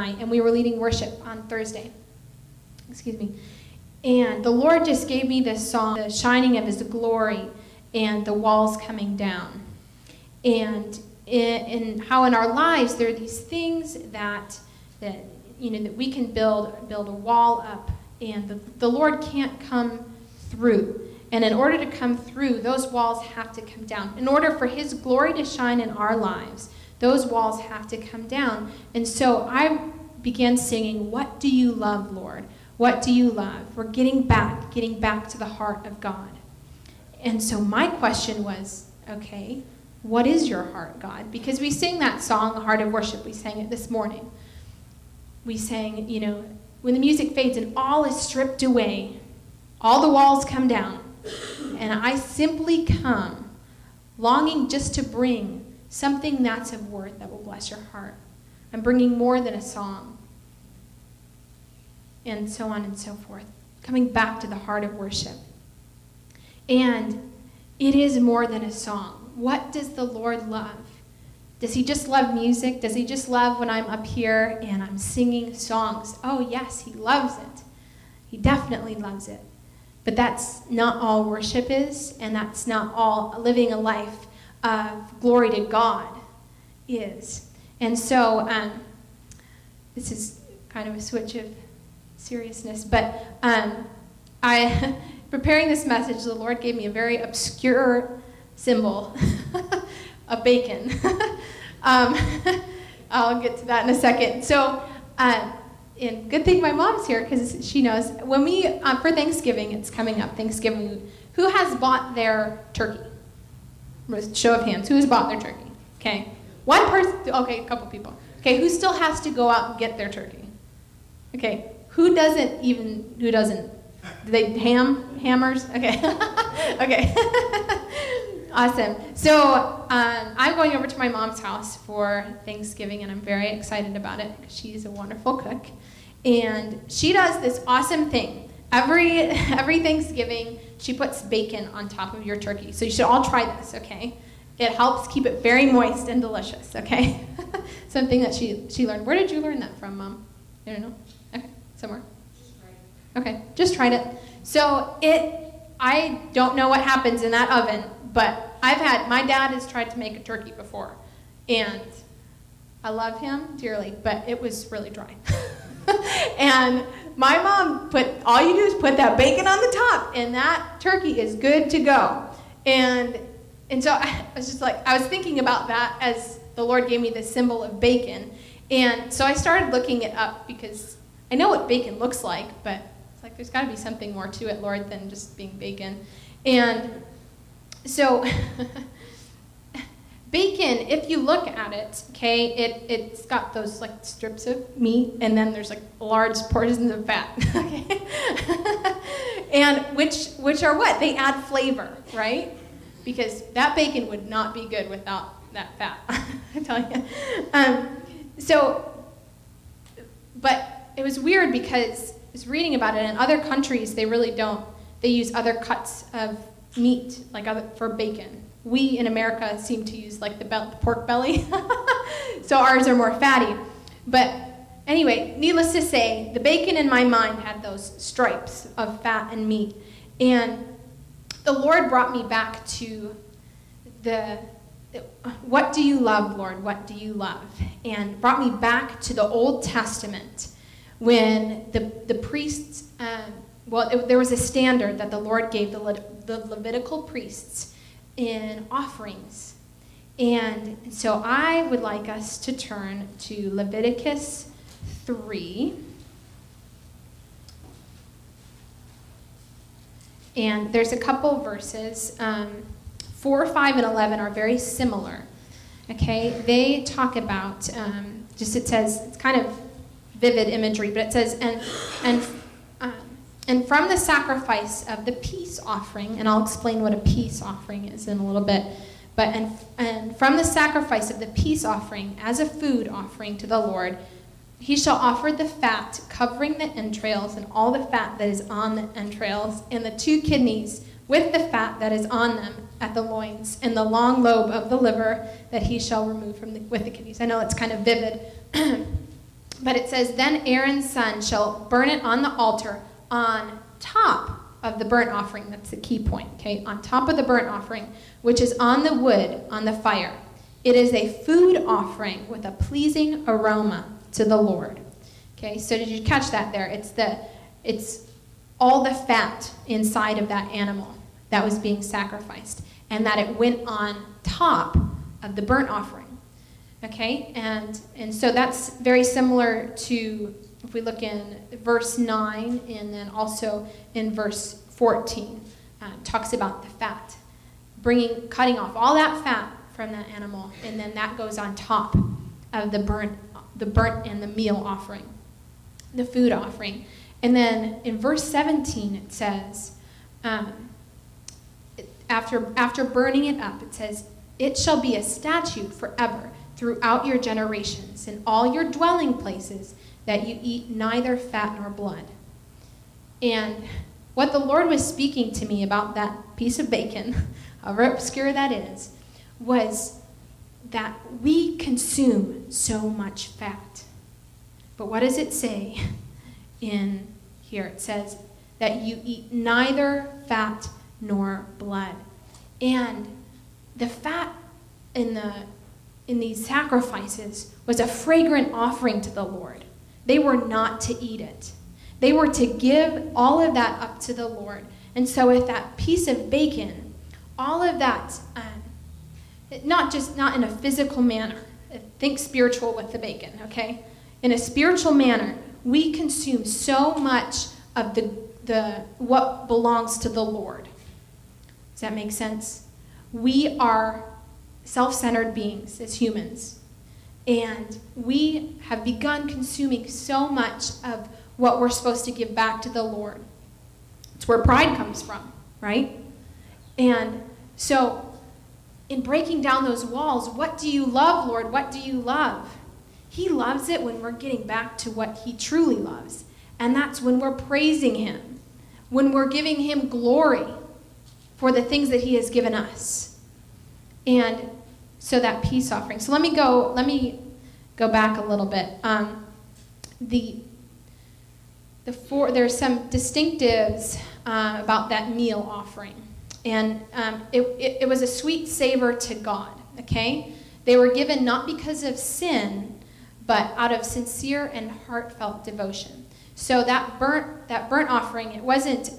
and we were leading worship on Thursday. Excuse me. And the Lord just gave me this song, the shining of his glory and the walls coming down. And in how in our lives there are these things that we can build a wall up, and the Lord can't come through. And in order to come through, those walls have to come down. In order for his glory to shine in our lives, those walls have to come down. And so I began singing, "What do you love, Lord? What do you love?" We're getting back to the heart of God. And so my question was, okay, what is your heart, God? Because we sing that song, The Heart of Worship. We sang it this morning. We sang, when the music fades and all is stripped away, all the walls come down, and I simply come longing just to bring something that's of worth that will bless your heart. I'm bringing more than a song, and so on and so forth. Coming back to the heart of worship. And it is more than a song. What does the Lord love? Does he just love music? Does he just love when I'm up here and I'm singing songs? Oh, yes, he loves it. He definitely loves it. But that's not all worship is, and that's not all living a life of glory to God is. And so this is kind of a switch of seriousness, but preparing this message, the Lord gave me a very obscure symbol of bacon. I'll get to that in a second. So, and good thing my mom's here because she knows. When we, for Thanksgiving, it's coming up, Thanksgiving, who has bought their turkey? Show of hands. Who has bought their turkey? Okay. One person, okay, a couple people. Okay, who still has to go out and get their turkey? Okay, who doesn't? Do they hammers? Okay. Okay. Awesome. So I'm going over to my mom's house for Thanksgiving, and I'm very excited about it because she's a wonderful cook. And she does this awesome thing. Every Thanksgiving, she puts bacon on top of your turkey. So you should all try this, okay? It helps keep it very moist and delicious, okay? Something that she learned. Where did you learn that from, Mom? I don't know. Okay, somewhere. Okay, just tried it. So I don't know what happens in that oven, but my dad has tried to make a turkey before, and I love him dearly, but it was really dry. And my mom all you do is put that bacon on the top, and that turkey is good to go. And so I was just like, I was thinking about that as the Lord gave me this symbol of bacon. And so I started looking it up because I know what bacon looks like, but it's like there's got to be something more to it, Lord, than just being bacon. And so bacon, if you look at it, okay, it's got those like strips of meat, and then there's like large portions of fat, okay? And which are what? They add flavor, right? Because that bacon would not be good without that fat, I tell you. But it was weird because I was reading about it. In other countries, they really don't. They use other cuts of meat, for bacon. We in America seem to use like the pork belly, so ours are more fatty. But anyway, needless to say, the bacon in my mind had those stripes of fat and meat. And the Lord brought me back to what do you love, Lord? What do you love? And brought me back to the Old Testament when the priests, there was a standard that the Lord gave the Levitical priests in offerings. And so I would like us to turn to Leviticus 3. And there's a couple verses. 4, 5, and 11 are very similar. Okay, they talk about, it says, it's kind of vivid imagery, but it says, and from the sacrifice of the peace offering, and I'll explain what a peace offering is in a little bit, but and from the sacrifice of the peace offering as a food offering to the Lord, he shall offer the fat covering the entrails and all the fat that is on the entrails and the 2 kidneys with the fat that is on them at the loins and the long lobe of the liver that he shall remove with the kidneys. I know it's kind of vivid. But it says, then Aaron's son shall burn it on the altar on top of the burnt offering. That's the key point, okay? On top of the burnt offering, which is on the wood, on the fire. It is a food offering with a pleasing aroma to the Lord. Okay, so did you catch that there? It's all the fat inside of that animal that was being sacrificed, and that it went on top of the burnt offering. Okay, and so that's very similar to, if we look in verse 9 and then also in verse 14, talks about the fat. Cutting off all that fat from that animal, and then that goes on top of the burnt and the meal offering, the food offering. And then in verse 17 it says, after burning it up, it says, it shall be a statute forever throughout your generations in all your dwelling places, that you eat neither fat nor blood. And what the Lord was speaking to me about that piece of bacon, however obscure that is, was that we consume so much fat. But what does it say in here? It says that you eat neither fat nor blood. And the fat in these sacrifices was a fragrant offering to the Lord. They were not to eat it. They were to give all of that up to the Lord. And so with that piece of bacon, all of that, not in a physical manner, think spiritual with the bacon, okay? In a spiritual manner, we consume so much of the what belongs to the Lord. Does that make sense? We are self-centered beings as humans, and we have begun consuming so much of what we're supposed to give back to the Lord. It's where pride comes from, right? And so in breaking down those walls, what do you love, Lord? What do you love? He loves it when we're getting back to what he truly loves, and that's when we're praising him, when we're giving him glory for the things that he has given us. And so that peace offering. So let me go back a little bit. There's some distinctives about that meal offering. And it was a sweet savor to God, okay? They were given not because of sin, but out of sincere and heartfelt devotion. So that burnt offering, it wasn't,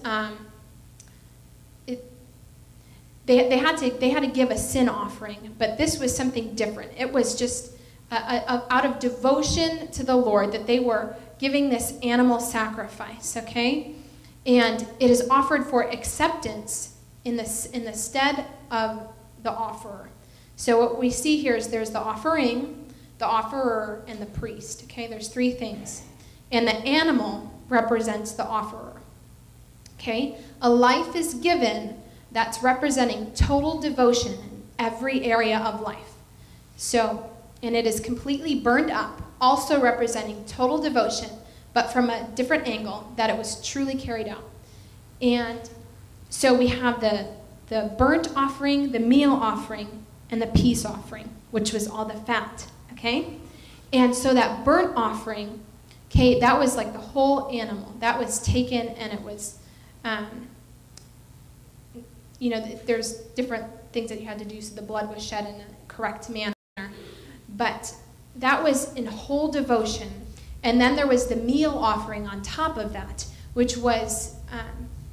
they had to give a sin offering, but this was something different. It was just out of devotion to the Lord that they were giving this animal sacrifice, okay? And it is offered for acceptance in the stead of the offerer. So what we see here is there's the offering, the offerer, and the priest, okay? There's three things. And the animal represents the offerer, okay? A life is given that's representing total devotion in every area of life. So, and it is completely burned up, also representing total devotion, but from a different angle, that it was truly carried out. And so we have the burnt offering, the meal offering, and the peace offering, which was all the fat, okay? And so that burnt offering, okay, that was like the whole animal. That was taken, and it was, there's different things that you had to do, so the blood was shed in a correct manner. But that was in whole devotion. And then there was the meal offering on top of that, which was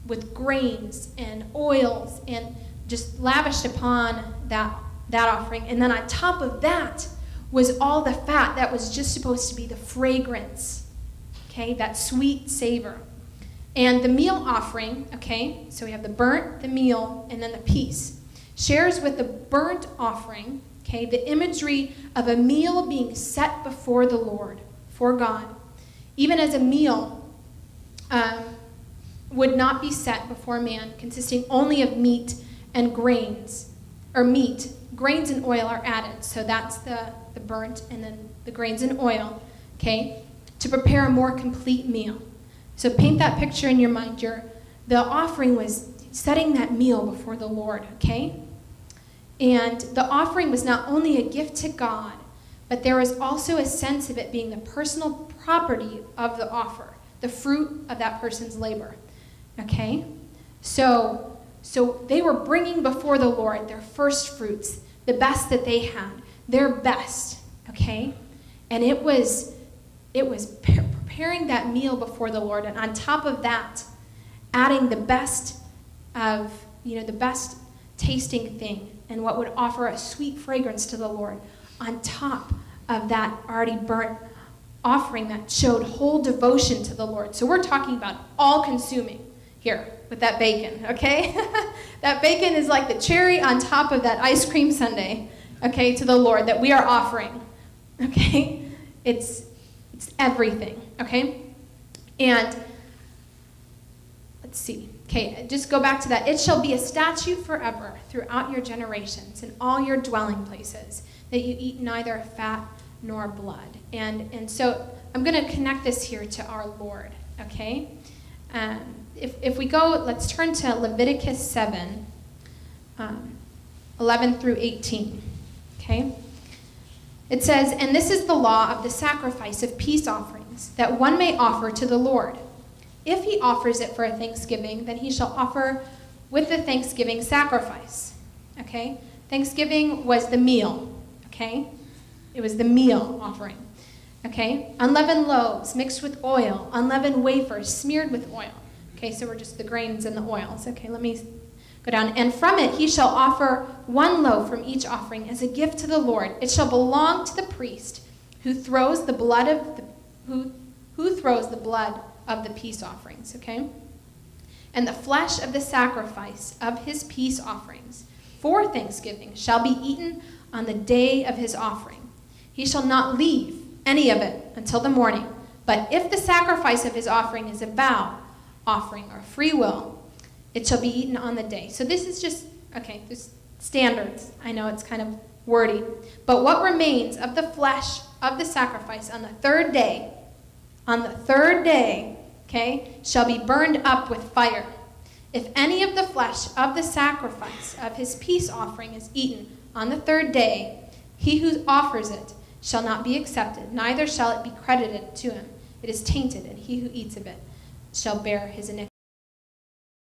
with grains and oils and just lavished upon that offering. And then on top of that was all the fat that was just supposed to be the fragrance, okay, that sweet savor. And the meal offering, okay, so we have the burnt, the meal, and then the peace, shares with the burnt offering, okay, the imagery of a meal being set before the Lord, for God. Even as a meal would not be set before man, consisting only of meat and grains, or meat. Grains and oil are added, so that's the burnt, and then the grains and oil, okay, to prepare a more complete meal. So paint that picture in your mind. The offering was setting that meal before the Lord, okay? And the offering was not only a gift to God, but there was also a sense of it being the personal property of the offer, the fruit of that person's labor. Okay? So they were bringing before the Lord their first fruits, the best that they had, their best. Okay? And it was preparing that meal before the Lord, and on top of that, adding the best of, the best tasting thing, and what would offer a sweet fragrance to the Lord on top of that already burnt offering that showed whole devotion to the Lord. So we're talking about all-consuming here with that bacon, okay? That bacon is like the cherry on top of that ice cream sundae, okay, to the Lord that we are offering, okay? It's everything, okay? And let's see. Okay, just go back to that. It shall be a statute forever throughout your generations in all your dwelling places, that you eat neither fat nor blood. And so I'm going to connect this here to our Lord, okay? If we go, let's turn to Leviticus 7, 11 through 18, okay? It says, "And this is the law of the sacrifice of peace offerings, that one may offer to the Lord. If he offers it for a thanksgiving, then he shall offer with the thanksgiving sacrifice." Okay? Thanksgiving was the meal. Okay? It was the meal offering. Okay? "Unleavened loaves mixed with oil, unleavened wafers smeared with oil." Okay, so we're just the grains and the oils. Okay, let me go down. "And from it he shall offer one loaf from each offering as a gift to the Lord. It shall belong to the priest who throws the blood of the peace offerings." Okay? "And the flesh of the sacrifice of his peace offerings for thanksgiving shall be eaten on the day of his offering. He shall not leave any of it until the morning. But if the sacrifice of his offering is a vow offering or free will, it shall be eaten on the day." So this is just, okay, there's standards. I know it's kind of wordy. "But what remains of the flesh of the sacrifice on the third day, okay, shall be burned up with fire. If any of the flesh of the sacrifice of his peace offering is eaten on the third day, he who offers it shall not be accepted, neither shall it be credited to him. It is tainted, and he who eats of it shall bear his iniquity."